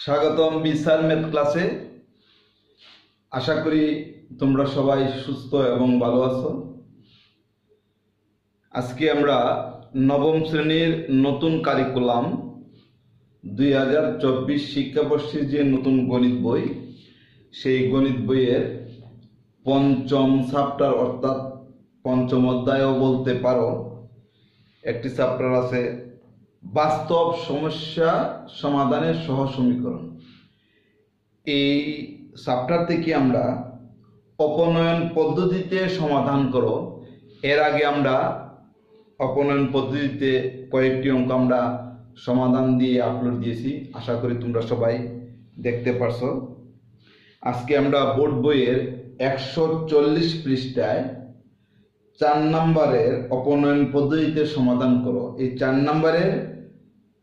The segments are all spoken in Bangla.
স্বাগতম বিসার ম্যাথ ক্লাসে। আশা করি তোমরা সবাই সুস্থ এবং ভালো আছো। আজকে আমরা নবম শ্রেণীর নতুন কারিকুলাম 2024 শিক্ষাবর্ষের যে নতুন গণিত বই, সেই গণিত বইয়ের পঞ্চম চ্যাপ্টার অর্থাৎ পঞ্চম অধ্যায়ও বলতে পারো, একটি চ্যাপ্টার আছে বাস্তব সমস্যা সমাধানের সহজ সমীকরণ। এই চ্যাপ্টার থেকে আমরা অপনয়ন পদ্ধতিতে সমাধান করো। এর আগে আমরা অপনয়ন পদ্ধতিতে কয়েকটি অঙ্ক আমরা সমাধান দিয়ে আপলোড দিয়েছি, আশা করি তোমরা সবাই দেখতে পারছো। আজকে আমরা বোর্ড বইয়ের 140 পৃষ্ঠায় 4 নম্বরের অপনয়ন পদ্ধতিতে সমাধান করো। এই 4 নম্বরের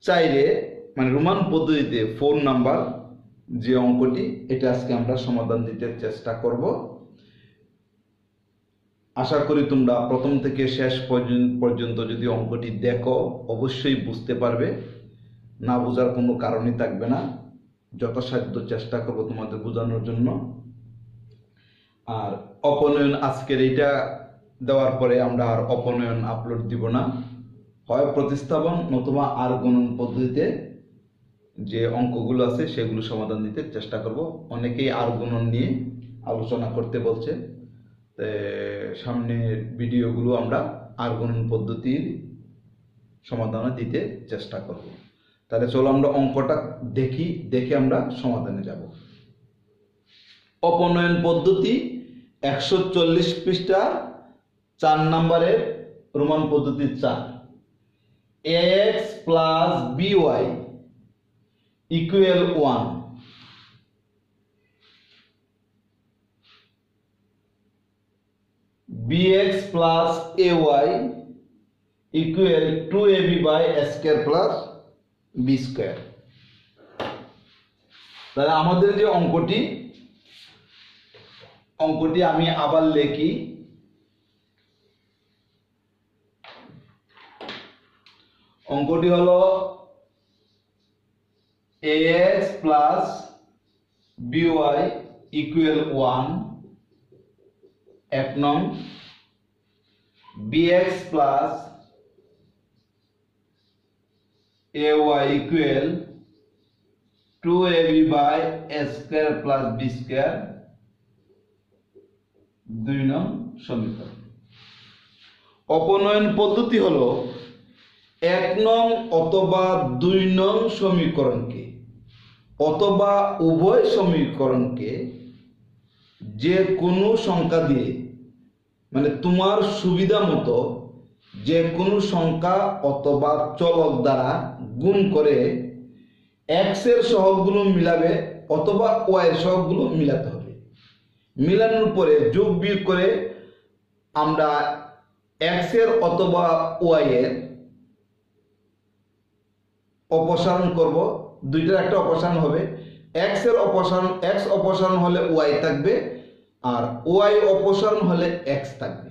চাইলে মানে রোমান পদ্ধতিতে 4 নাম্বার যে অঙ্কটি, এটা আজকে আমরা সমাধান দিতে চেষ্টা করব। আশা করি তোমরা প্রথম থেকে শেষ পর্যন্ত যদি অঙ্কটি দেখো অবশ্যই বুঝতে পারবে, না বোঝার কোনো কারণই থাকবে না। যথাসাধ্য চেষ্টা করব তোমাদের বোঝানোর জন্য। আর অপনয়ন আজকের এইটা দেওয়ার পরে আমরা আর অপনয়ন আপলোড দিব না, হয় প্রতিস্থাপন নতুবা আর গণন পদ্ধতিতে যে অঙ্কগুলো আছে সেগুলো সমাধান দিতে চেষ্টা করব। অনেকেই আর গণন নিয়ে আলোচনা করতে বলছে, সামনের ভিডিওগুলো আমরা আর গণন পদ্ধতির সমাধান দিতে চেষ্টা করব। তাহলে চলো আমরা অঙ্কটা দেখে আমরা সমাধানে যাব। অপনয়ন পদ্ধতি 140 পৃষ্ঠা 4 নম্বরের রোমান পদ্ধতি 4। ax plus by equal 1, bx plus ay equal 2ab by a square plus b square। তাহলে আমাদের যে অঙ্কটি আমি আবার লিখি। অঙ্কটি হলো ax plus by equal 1 এক নং, bx plus ay equal 2ab by a square plus b square 2 নং সমীকরণ। অপনয়ন পদ্ধতি হলো 1 নং অথবা 2 নং সমীকরণকে অথবা উভয় সমীকরণকে যে কোনো সংখ্যা দিয়ে, মানে তোমার সুবিধা মতো যে কোনো সংখ্যা অথবা চলক দ্বারা গুণ করে x এর সহগগুলো মিলাবে অথবা y এর সহগগুলো মিলাতে হবে। মিলানোর পরে যোগ বিয়োগ করে আমরা x এর অথবা y এর অপসারণ করব। দুইটার একটা অপসারণ হবে। x এর অপসারণ x অপসারণ হলে y থাকবে, আর y অপসারণ হলে x থাকবে।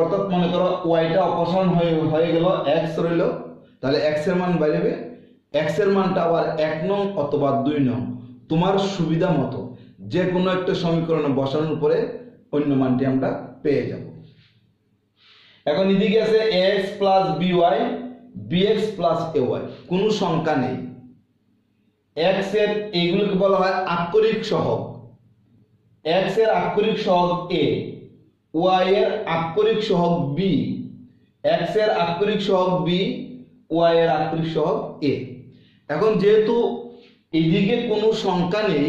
অর্থাৎ মনে করো yটা অপসারণ হয়ে গেল, x রইল, তাহলে x এর মান বাড়বে। x এর মানটা আবার 1 নং অথবা 2 নং তোমার সুবিধা মতো যে কোনো একটা সমীকরণে বসানোর পরে অন্য মানটি আমরা পেয়ে যাব। এখন এদিকে আছে ax plus by bx plus ay, কোনো সংখ্যা নেই। x এর এইগুলোকে বলা হয় আক্ষরিক সহগ। x এর আক্ষরিক সহগ a, y এর আক্ষরিক সহগ b, x এর আক্ষরিক সহগ b, y এর আক্ষরিক সহগ a। এখন যেহেতু এইদিকে কোনো সংখ্যা নেই,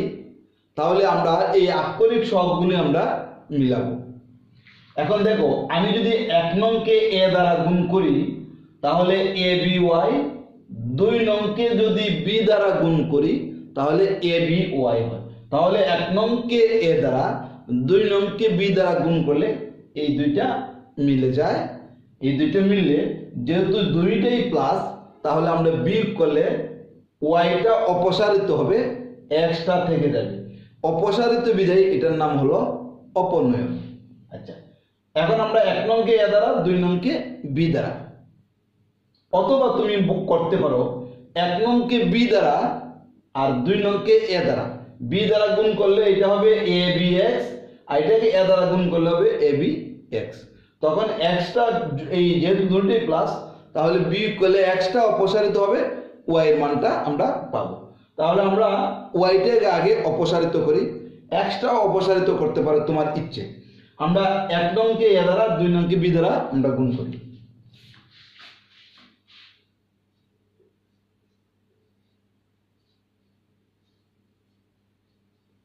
তাহলে আমরা এই আক্ষরিক সহগগুলো আমরা মিলাবো। এখন দেখো, আমি যদি 1 নংকে a দ্বারা গুণ করি তাহলে aby, 2 নংকে যদি b দ্বারা গুণ করি তাহলে aby হয়। তাহলে 1 নংকে a দ্বারা 2 নংকে b দ্বারা গুণ করলে এই দুইটা মিলে যায়। এই দুইটা মিললে যেহেতু দুইটাই প্লাস, তাহলে আমরা বিয়োগ করলে yটা অপসারিত হবে, xটা থেকে যাবে। অপসারিত বিধায় এটার নাম হলো অপনয়ন। আচ্ছা, এখন আমরা 1 নংকে a দ্বারা 2 নংকে b দ্বারা, অথবা তুমি করতে পারো 1 নংকে b দ্বারা আর 2 নংকে এ দ্বারা, বি দ্বারা গুণ করলে এটা হবে এ বি এক্স, আর এটাকে এ দ্বারা গুণ করলে হবে এ বি এক্স। তখন এক্সটা এই যেহেতু দুটোই প্লাস, তাহলে বি করলে এক্সটা অপসারিত হবে, ওয়াই এর মানটা আমরা পাবো। তাহলে আমরা ওয়াইটাকে আগে অপসারিত করি, এক্সটা অপসারিত করতে পারো তোমার ইচ্ছে। আমরা 1 নংকে এ দ্বারা 2 নংকে বি দ্বারা আমরা গুণ করি।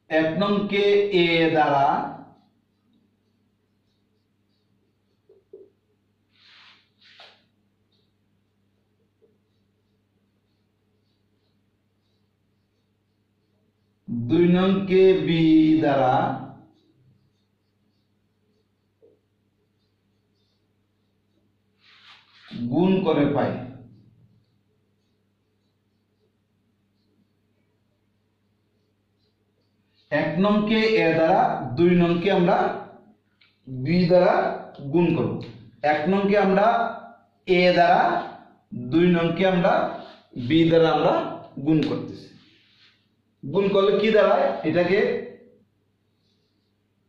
এক নংকে এ দ্বারা 2 নংকে বি দ্বারা গুণ করে পাই। এক নংকে এ দ্বারা 2 নংকে আমরা বি দ্বারা গুণ করব। 1 নংকে আমরা এ দ্বারা 2 নংকে আমরা বি দ্বারা আমরা গুণ করতেছি। গুণ করলে কি দাঁড়ায়? এটাকে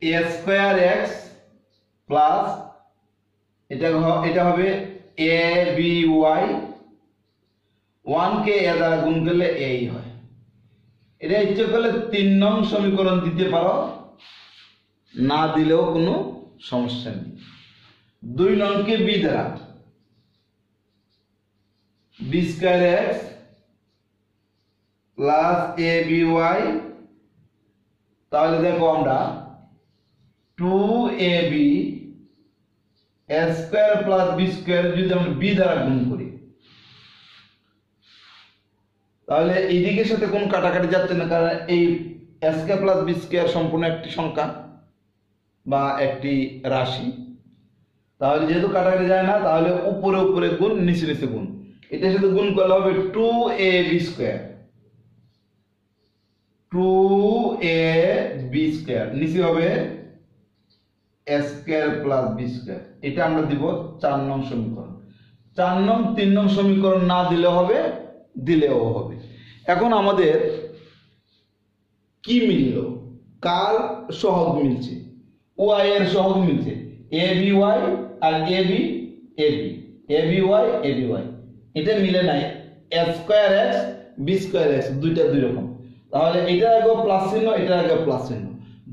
এ স্কয়ার এক্স প্লাস এটা হবে এ বি ওয়াই, 1 কে এ দ্বারা গুণ করলে এই হয়। এটা ইচ্ছে করলে 3 নং সমীকরণ দিতে পারো, না দিলেও কোনো সমস্যা নেই। 2 নংকে বি দ্বারা B square X plus A B Y, তাহলে দেখো আমরা 2ab a square plus B square যদি আমরা বি দ্বারা গুণ করি, তাহলে এই দিকের সাথে কোন কাটাকাটি যাচ্ছে না, কারণ এই a square plus B square সম্পূর্ণ একটি সংখ্যা বা একটি রাশি। তাহলে যেহেতু কাটাকাটি যায় না, তাহলে উপরে উপরে গুণ, নিচে নিচে গুণ। এটার সাথে গুণ করলে হবে 2ab স্কয়ার, 2ab স্কয়ার, নিচে হবে a square plus B square. এটা আমরা দিব 4 নং সমীকরণ। 4 নং 3 নং সমীকরণ না দিলে হবে, দিলেও হবে। এখন আমাদের কি মিলল? কার সহগ মিলছে? ওয়াই এর সহগ মিলছে, এ বি ওয়াই আর A B A B, A B Y A B Y. এটা মিলে নাই, A square X B square X, দুইটা দুই রকম। তাহলে এটা আগে প্লাস চিহ্ন, এটা আগে প্লাস চিহ্ন,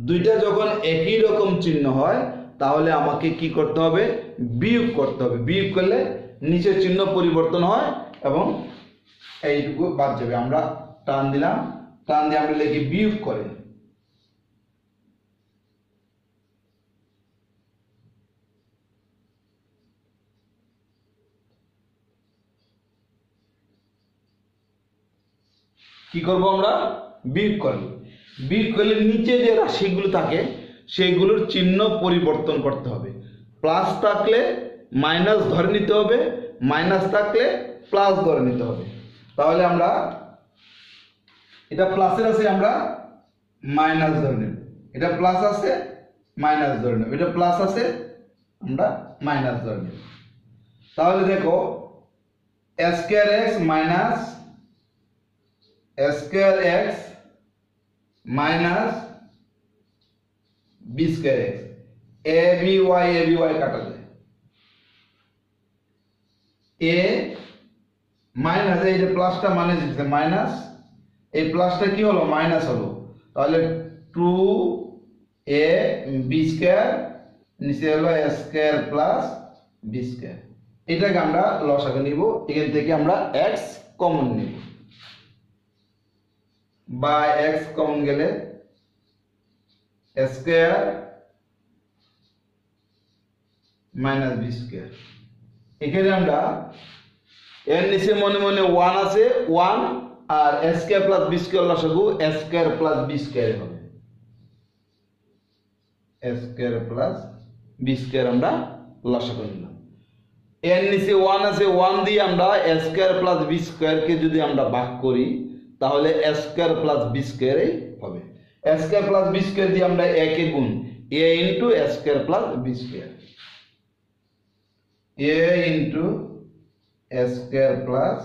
দুইটা যখন একই রকম চিহ্ন হয়, তাহলে আমাকে কি করতে হবে? বিয়োগ করতে হবে। বিয়োগ করলে নিচের চিহ্ন পরিবর্তন হয় এবং এইটুকু বাদ যাবে। আমরা টান দিলাম, টান দিয়ে আমরা লিখি বিয়োগ করে। কি করব আমরা? বিয়োগ করব। বিয়োগ করলে নিচে যে রাশিগুলো থাকে সেইগুলোর চিহ্ন পরিবর্তন করতে হবে। প্লাস থাকলে মাইনাস ধরে নিতে হবে, মাইনাস থাকলে প্লাস ধরে নিতে হবে। তাহলে আমরা এটা প্লাসের আছে, আমরা মাইনাস ধরে নেব। এটা প্লাস আছে, মাইনাস ধরে নেব। এটা প্লাস আছে, আমরা মাইনাস ধরে নেব। তাহলে দেখো a square X minus a square X minus B square X, A B Y কাটা যায়। এ মাইনাস, এই যে প্লাসটা মানে দিচ্ছে মাইনাস, এই প্লাসটা কি হলো? মাইনাস হলো। তাহলে 2a বি স্কয়ার, নিচে হলো a square plus B square. এটাকে আমরা লসাগু নিব, এখান থেকে আমরা x কমন নিব, বা x কমন গেলে a square minus B square. এখানে আমরা এর নিচে মনে মনে 1 আছে, 1 আর a square plus B square লসাগু a square plus B square হবে। a square plus B square আমরা লসাগু নিলাম। এর নিচে 1 আছে, 1 দিয়ে আমরা a square plus B square কে যদি আমরা ভাগ করি, তাহলে a স্কয়ার প্লাস বি স্কয়ারই হবে। a square plus B square দিয়ে আমরা a কে গুণ, a into a square plus B square, a into a square plus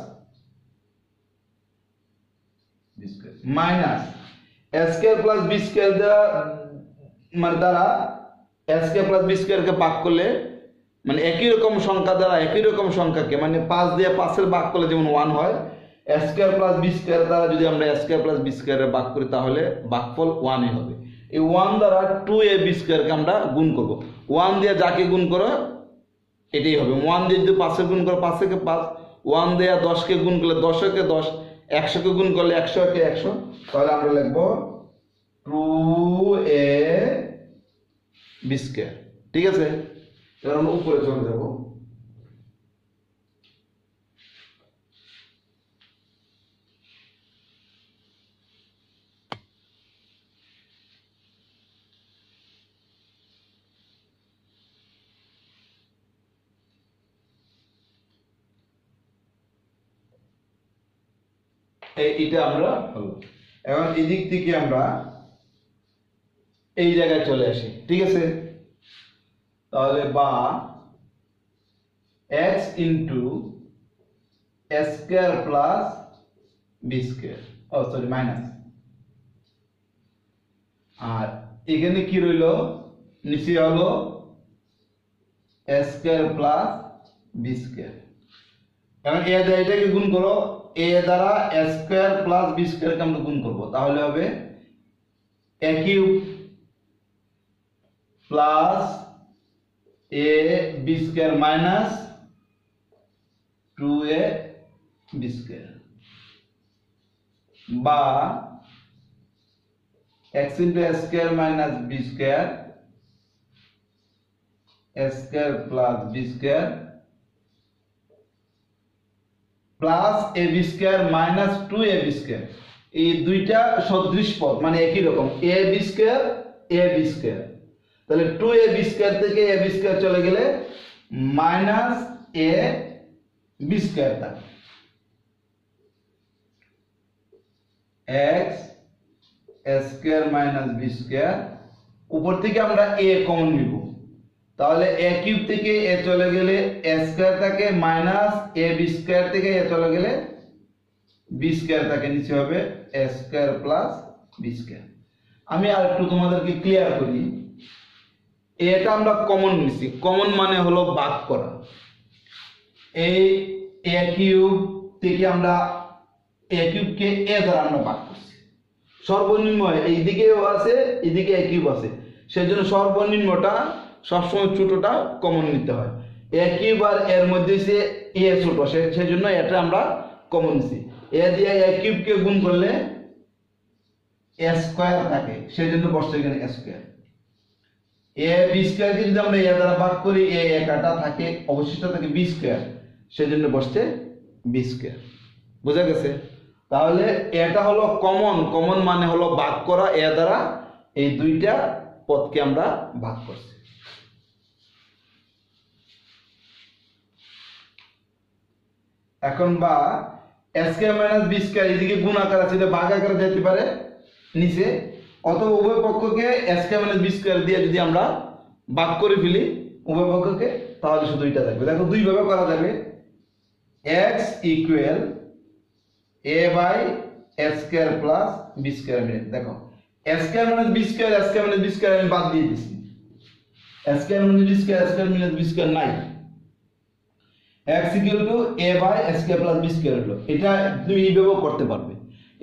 B square minus A square plus B square দ্বারা এ স্কয়ার প্লাস বি স্কয়ারকে ভাগ করলে মানে একই রকম সংখ্যা দ্বারা একই রকম সংখ্যাকে মানে 5 দিয়ে 5 এর ভাগ করলে যেমন 1 হয় এ স্কয়ার প্লাস বি স্কয়ার দ্বারা যদি আমরা এ স্কয়ার প্লাস বি স্কয়ারের ভাগ করি তাহলে ভাগফল 1 এ হবে। এই 1 দ্বারা 2ab স্কয়ারকে আমরা গুণ করব। 1 দিয়ে যাকে গুণ করো এটাই হবে। 1 দিয়ে যদি 5 এর গুণ করো 5 কে 5, 1 দিয়ে 10 কে গুণ করলে 10 কে 10, 100 কে গুণ করলে 100 কে 100, তাহলে আমরা লিখব 2ab স্কয়ার। ঠিক আছে, এবার আমরা উপরে চলে যাব। এইটা আমরা হলো। এখন এই দিক থেকে আমরা এই জায়গায় চলে আসি। ঠিক আছে, তাহলে বা x into A square plus B square, oh sorry minus, আর এখানে কি রইল নিচে হলো A square plus B square. এখন এ দ্বারা এটাকে গুণ করো, এ দ্বারা এ স্কয়ার প্লাস বি স্কয়ারকে আমরা গুণ করব, তাহলে হবে A cube plus A B square minus 2a B square, বা x into A square minus B square A square plus B square plus A B square minus 2ab square. এই দুইটা সদৃশ পদ মানে একই রকম, এ বি স্কয়ার এ বি স্কয়ার, তাহলে 2ab স্কয়ার থেকে a b স্কয়ার চলে গেলে মাইনাস এ বি স্কয়ার থাকে, x এ স্কয়ার মাইনাস বি স্কয়ার, উপর থেকে আমরা a কমন নিব, তাহলে এ কিউব থেকে এ চলে গেলে এ স্কয়ার থাকে, মাইনাস এ বি স্কয়ার থেকে এ চলে গেলে বি স্কয়ার থাকে, নিচে হবে এ স্কয়ার প্লাস বি স্কয়ার। আমি আর একটু তোমাদেরকে ক্লিয়ার করি, এটা আমরা কমন নিছি, কমন মানে হলো ভাগ করা। এই এ কিউব থেকে আমরা এ কিউবকে এ দ্বারা আমরা ভাগ করছি, সর্বনিম্ন এইদিকেও আছে এইদিকে এ কিউব আছে, সেজন্য সর্বনিম্নটা সবসময় ছোটটা কমন নিতে হয়। এ কিউব আর এর মধ্যে সে এ ছোট, সেজন্য এটা আমরা কমন নিছি। এ দিয়ে এ কিউবকে গুণ করলে এ স্কয়ার থাকে, সেজন্য বসছে এখানে এ স্কয়ার। এ বি স্কয়ারকে যদি আমরা এ দ্বারা ভাগ করি এ একাটা থাকে, অবশিষ্ট থাকে বি স্কয়ার, সেজন্য বসছে বি স্কয়ার। বোঝা গেছে? তাহলে এটা হলো কমন, কমন মানে হলো ভাগ করা, এ দ্বারা এই দুইটা পদকে আমরা ভাগ করছি। এখন বা এ স্কয়ার মাইনাস বি স্কয়ার এদিকে গুণ আকার আছে, এটা ভাগ আকারে যেতে পারে নিচে, অথবা উভয় পক্ষকে এ স্কয়ার মাইনাস বি স্কয়ার দিয়ে যদি আমরা ভাগ করে ফেলি উভয় পক্ষকে, তাহলে শুধু এটা থাকবে। দেখো দুই ভাবে করা যাবে, x equal a by A square plus B square. দেখো A square minus B square, A square minus B square আমি বাদ দিয়ে দিছি, A square minus B square, A square minus B square নাই, x equal to a by A square plus B square হলো। এটা তুমি এইভাবেও করতে পারবে,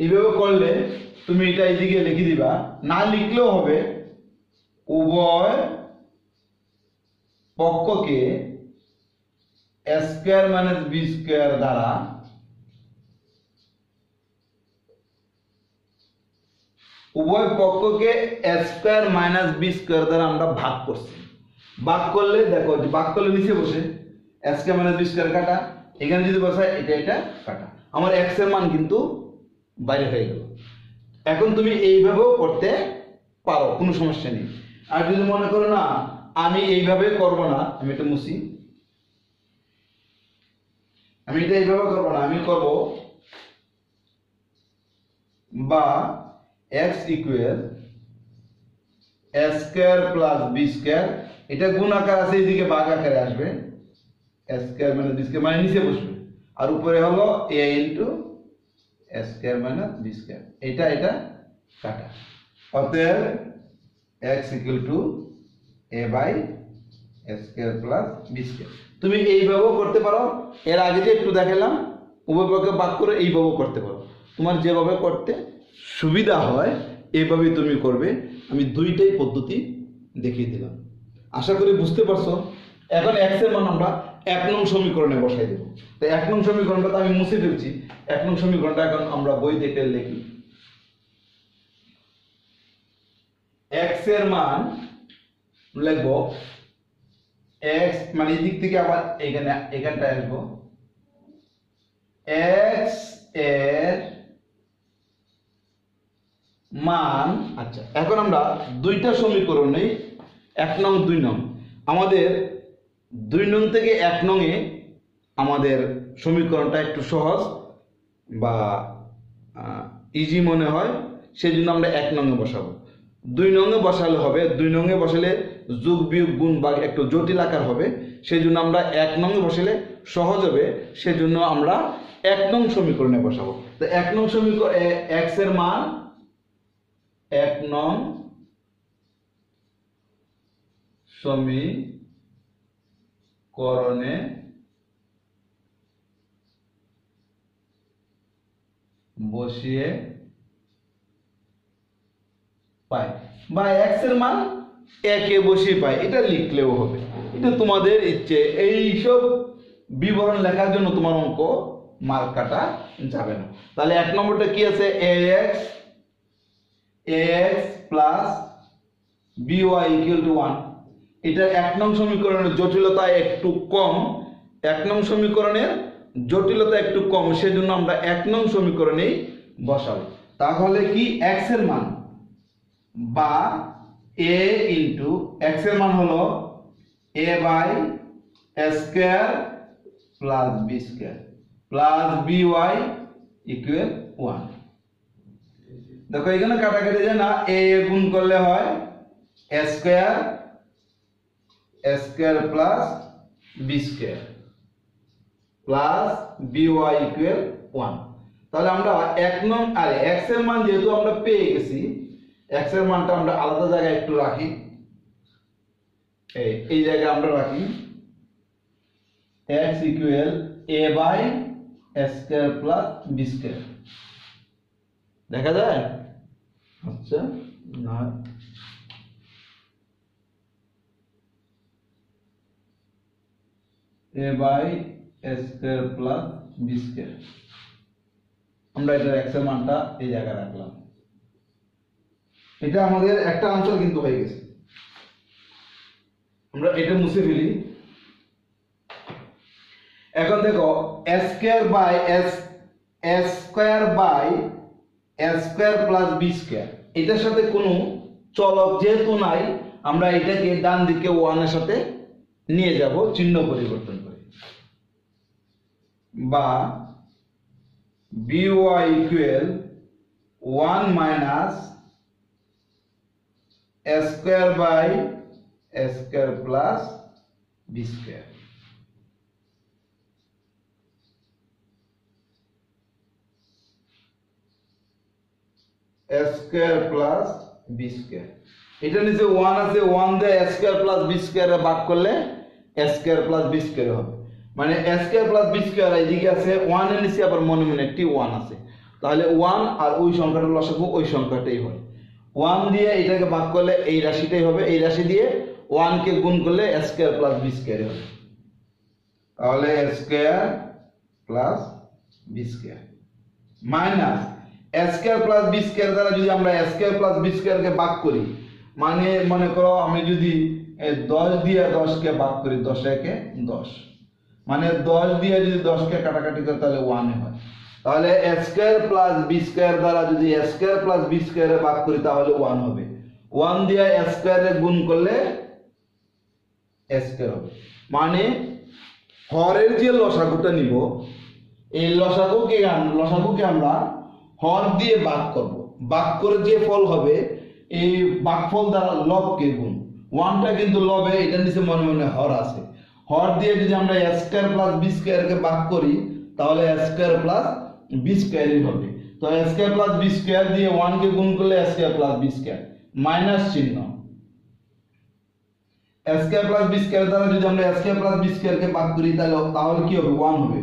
এইভাবে করলে তুমি এটা এইদিকে লিখে দিবা, না লিখলেও হবে উভয় পক্ষকে এ স্কয়ার মাইনাস বি স্কয়ার দ্বারা উভয় পক্ষকে এ স্কয়ার মাইনাস বি স্কয়ার দ্বারা আমরা ভাগ করছি। ভাগ করলে দেখো ভাগ করলে নিচে বসে এ স্কয়ার মাইনাস বি স্কয়ার কাটা, এখানে যদি বসায় এটা এটা কাটা, আমার x এর মান কিন্তু বাইরে হয়ে গেল। এখন তুমি এইভাবেও করতে পারো, কোনো সমস্যা নেই। আর যদি মনে করো না আমি এইভাবে করব না, আমি এটা মুছি, আমি এটা এইভাবে করব না, আমি করব বা x equal A square plus B square, এটা গুণ আকার আছে এইদিকে ভাগ আকারে আসবে, A square minus B square মানে নিচে বসবে, আর উপরে হলো a into A square minus B square, এটা এটা কাটা। অতএব x equal to a by A square plus B square. তুমি এইভাবেও করতে পারো, এর আগে যে একটু দেখালাম উভয় পক্ষে ভাগ করে এইভাবেও করতে পারো, তোমার যেভাবে করতে সুবিধা হয় এইভাবেই তুমি করবে। আমি দুইটাই পদ্ধতি দেখিয়ে দিলাম, আশা করি বুঝতে পারছো। এখন x এর মান আমরা 1 নং সমীকরণে বসাই দেব। তো 1 নং সমীকরণটা তো আমি মুছে ফেলছি, 1 নং সমীকরণটা এখন আমরা বই দেখে লিখি। x এর মান লিখব, x মানে এই দিক থেকে আবার এখানটা আসবো, x এর মান। আচ্ছা, এখন আমরা দুইটা সমীকরণ নেই, 1 নং 2 নং। আমাদের 2 নং থেকে 1 নং এ আমাদের সমীকরণটা একটু সহজ বা ইজি মনে হয়, সেই জন্য আমরা 1 নং এ বসাবো। 2 নং এ বসালে হবে, 2 নং এ বসালে যোগ বিয়োগ গুণ ভাগ একটু জটিল আকার হবে, সেই জন্য আমরা 1 নং এ বসালে সহজ হবে, সেই জন্য আমরা 1 নং সমীকরণে বসাবো। তো 1 নং সমীকরণ x এর মান 1 নং সমীকরণে বসিয়ে পাই, বা x এর মান 1 এ বসিয়ে পাই, এটা লিখলেও হবে, এটা তোমাদের ইচ্ছে। এইসব বিবরণ লেখার জন্য তোমার অঙ্ক মার্ক কাটা যাবে না। তাহলে 1 নম্বরটা কি আছে, ax plus by equal to 1। এটা 1 নং সমীকরণের জটিলতা একটু কম, 1 নং সমীকরণের জটিলতা একটু কম, সেজন্য আমরা 1 নং সমীকরণেই বসাবো। তাহলে কি x এর মান বা a ইনটু x এর মান হলো a by a square plus b square plus by equal 1। দেখো এখানে কাটাকাটি যায় না, a গুণ করলে হয় a square plus b square plus by equal 1। তাহলে আমরা 1 নং আরে x এর মান যেহেতু আমরা পেয়ে গেছি, x এর মানটা আমরা আলাদা জায়গায় একটু রাখি, এই জায়গায় আমরা রাখি x equal a by a square plus b square. দেখা যায়? আচ্ছা না, a by a square plus b square, আমরা এটা x এর মানটা এই জায়গায় রাখলাম। এটা আমাদের একটা আনসার কিন্তু হয়ে গেছে, আমরা এটা মুছে ফেলি। এখন দেখো a square by a square plus b square, এটার সাথে কোনো চলক যেহেতু নাই, আমরা এটাকে ডান দিকে 1 এর সাথে নিয়ে যাব চিহ্ন পরিবর্তন করে, বা by equal 1 minus a square by a square plus b square. a square plus b square, এটা নিচে 1 আছে, 1 দিয়ে a স্কয়ার প্লাস b স্কয়ারে ভাগ করলে a square plus b square হবে, মানে a square plus b square এইদিকে আছে 1 এর নিচে আবার মনে মনে একটি 1 আছে, তাহলে 1 আর ওই সংখ্যাটা লসাগু ওই সংখ্যাটাই হয়। 1 দিয়ে এটাকে ভাগ করলে এই রাশিটাই হবে, এই রাশি দিয়ে 1 কে গুণ করলে a square plus b square হবে, তাহলে a square plus b square minus a square plus b square দ্বারা যদি আমরা a square plus b square কে ভাগ করি, মানে মনে করো আমি যদি 10 দিয়ে 10 কে ভাগ করি, 10 একে 10, মানে 10 দিয়ে যদি 10 কে কাটাকাটি করি তাহলে 1 এ হয়, তাহলে a square plus b square দ্বারা যদি a square plus b square এ ভাগ করি তাহলে 1 হবে, 1 দিয়ে a স্কয়ার এ গুণ করলে a স্কয়ার হবে, মানে হরের যে লসাগুটা নিব, এই লসাগুকে আমরা হর দিয়ে ভাগ করব, ভাগ করে যে ফল হবে এই ভাগফল দ্বারা লবকে গুণ, 1টা কিন্তু লবে, এটা নিচে মনে মনে হর আছে, হর দিয়ে যদি আমরা a square plus b square কে ভাগ করি তাহলে a স্কয়ার প্লাস বি স্কয়ারই হবে। তো a square plus B square দিয়ে 1 কে গুণ করলে a square plus B square, minus চিহ্ন। a square plus B square দ্বারা যদি আমরা a square plus B square কে ভাগ করি তাহলে কি হবে, 1 হবে।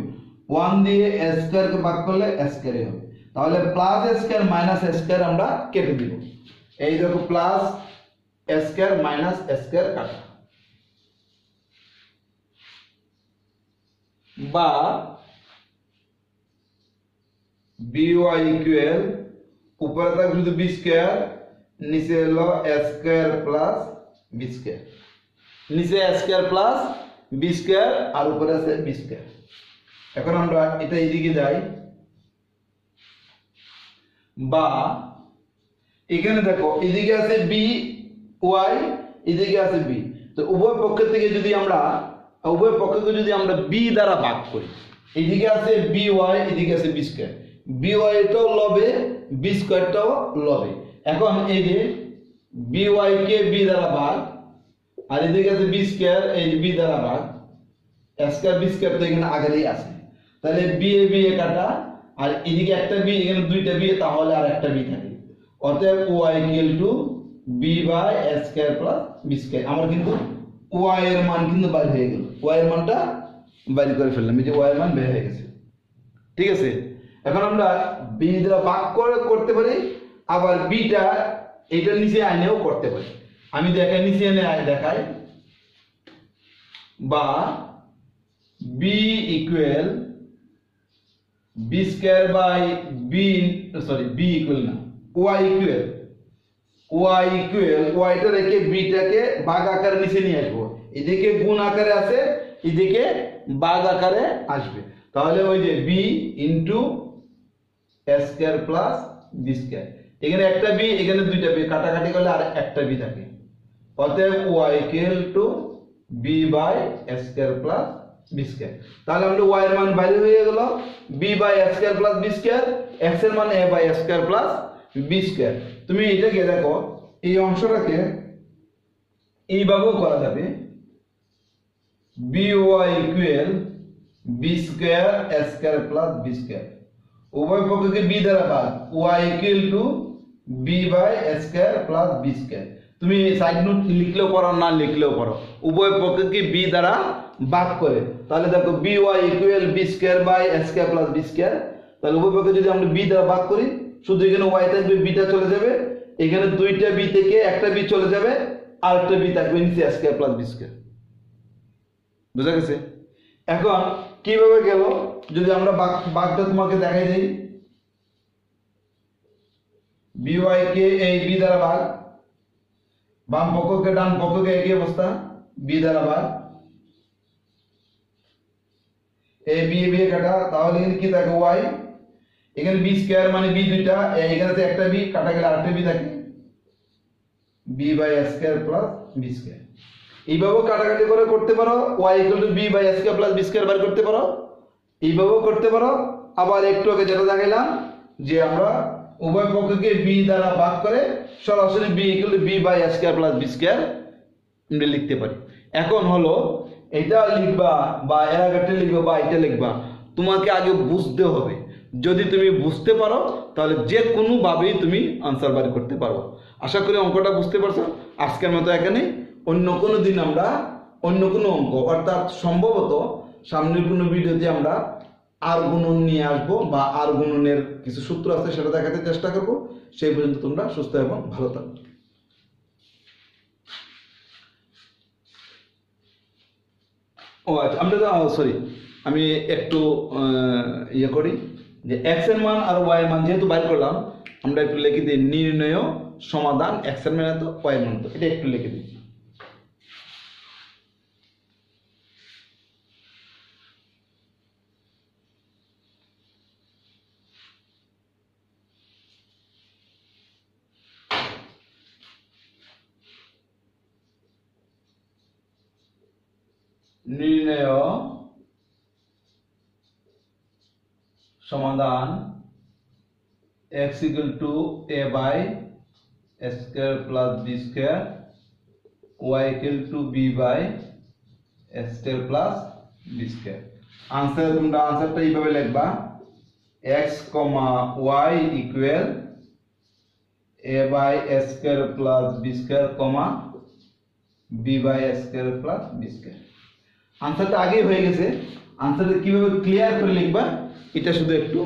1 দিয়ে a স্কয়ার কে ভাগ করলে a স্কয়ারই হবে। তাহলে plus a square minus a square আমরা কেটে দিব। এই দেখো plus a square minus a square কাটা, বা by ইকুয়াল উপরে থাকবে শুধু বি স্কয়ার, নিচে হলো a square plus B square, নিচে a square plus B square আর উপরে আছে বি স্কয়ার। এখন আমরা এটা এদিকে যাই, বা এখানে দেখো এদিকে আছে বি ওয়াই, এদিকে আছে বি। তো উভয় পক্ষ থেকে যদি আমরা উভয় পক্ষকে যদি আমরা বি দ্বারা ভাগ করি, এদিকে আছে বি ওয়াই, এদিকে আছে বি স্কয়ার, বি ওয়াইটাও লবে বি স্কয়ারটাও লবে। এখন এই যে বি ওয়াই কে বি দ্বারা ভাগ, আর এদিকে আছে বি স্কয়ার, এই যে বি দ্বারা ভাগ, স্কয়ার বি স্কয়ার তো এখানে আগেই আছে, তাহলে বি এ কাটা, আর এদিকে একটা বি, এখানে দুইটা বি, তাহলে আর একটা বি থাকে। অতএব Y equal to B by a square plus B square. আমার কিন্তু ওয়াই এর মান কিন্তু বাইর হয়ে গেল, ওয়াই এর মানটা বাইর করে ফেললাম, এই যে ওয়াই এর মান বের হয়ে গেছে। ঠিক আছে, এখন আমরা বি দ্বারা ভাগ করতে পারি, আবার বিটা এটা নিচে আইনেও করতে পারি। আমি দেখাই, নিচে এনে দেখাই, বা B equal B square by B, sorry B equal না, ওয়াই ইকুয়াল ওয়াইটা রেখে বিটাকে ভাগ আকারে নিচে নিয়ে আসবো, এদিকে গুণ আকারে আছে, এদিকে ভাগ আকারে আসবে। তাহলে ওই যে B into a square plus B square, এখানে একটা বি এখানে দুইটা বি, কাটাকাটি করলে আর একটা বি থাকে। অতএব Y equal to B by a square plus B square. তাহলে আমাদের ওয়াই এর মান বাইরে হয়ে গেল B by a square plus B square, X এর মান a by a square plus B square. তুমি এটাকে দেখো, এই অংশটাকে এইভাবেও করা যাবে, B Y equal B square a square plus B square, উভয় পক্ষকে বি দ্বারা ভাগ, Y equal to B by a square plus B square. তুমি সাইড নোট লিখলেও পারো, না লিখলেও পারো, উভয় পক্ষকে বি দ্বারা ভাগ করে। তাহলে দেখো B Y equal B square by a square plus B square. তাহলে উভয় পক্ষকে যদি আমরা বি দ্বারা ভাগ করি, শুধু এখানে ওয়াই থাকবে, বিটা চলে যাবে, এখানে দুইটা বি থেকে একটা বি চলে যাবে, আর একটা বি থাকবে নিচে a square plus B square. বুঝা গেছে? এখন কিভাবে গেল যদি আমরা ভাগটা তোমাকে দেখাই দেই, বি ওয়াই কে এই বি দ্বারা ভাগ, বাম পক্ষকে ডান পক্ষকে একই অবস্থা, বি দ্বারা ভাগ, এ বি কাটা, তাহলে এখানে কি থাকে ওয়াই, এখানে বি স্কয়ার মানে বি দুইটা, এখানে তো একটা বি কাটা গেলে আরেকটা বি থাকে, B by a square plus B square. এইভাবেও কাটাকাটি করে করতে পারো, y equal to B by a square plus B square বার করতে পারো, এইভাবেও করতে পারো। আবার একটু আগে যেটা দেখাইলাম যে আমরা উভয় পক্ষকে বি দ্বারা ভাগ করে সরাসরি B equal to B by a square plus B square আমরা লিখতে পারি। এখন হলো এটা লিখবা বা এর আগেরটা লিখবা বা এটা লিখবা, তোমাকে আগে বুঝতে হবে। যদি তুমি বুঝতে পারো তাহলে যে কোনো ভাবেই তুমি আনসার বার করতে পারো। আশা করি অঙ্কটা বুঝতে পারছো। আজকের মতো এখানে, অন্য কোনো দিন আমরা অন্য কোনো অঙ্ক, অর্থাৎ সম্ভবত সামনের কোনো ভিডিওতে আমরা আর গুণন নিয়ে আসবো, বা আর গুণনের কিছু সূত্র আছে সেটা দেখাতে চেষ্টা করবো। সেই পর্যন্ত তোমরা সুস্থ এবং ভালো থাকো। ও আচ্ছা, আমরা সরি, আমি একটু ইয়ে করি যে এক্স এর মান আর ওয়াই এর মান যেহেতু বাইর করলাম, আমরা একটু লিখে দিই নির্ণয় সমাধান এক্স এর মান এত ওয়াই এর মান এত, এটা একটু লিখে দিই। নির্ণয় সমাধান x equal to a by a square plus b square, y equal to b by a square plus b square। Answer তোমরা আনসারটা এইভাবে লিখবা, x, y equal a by a square plus b square, b by a square plus b square. আনসারটা আগেই হয়ে গেছে। আনসারটা কিভাবে ক্লিয়ার করে লিখবা এটা শুধু একটু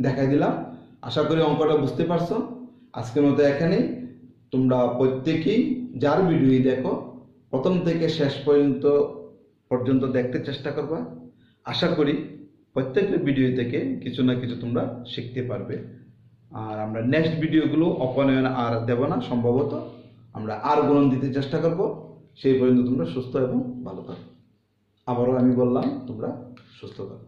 দেখাই দিলাম। আশা করি অঙ্কটা বুঝতে পারছো। আজকের মতো এখানেই। তোমরা প্রত্যেকেই যার ভিডিওই দেখো প্রথম থেকে শেষ পর্যন্ত দেখতে চেষ্টা করবা। আশা করি প্রত্যেকটা ভিডিও থেকে কিছু না কিছু তোমরা শিখতে পারবে। আর আমরা নেক্সট ভিডিওগুলো অপনয়ন আর দেব না, সম্ভবত আমরা আর গুণন দিতে চেষ্টা করব। সেই পর্যন্ত তোমরা সুস্থ এবং ভালো থাকো। আবারও আমি বললাম তোমরা সুস্থ থাকো।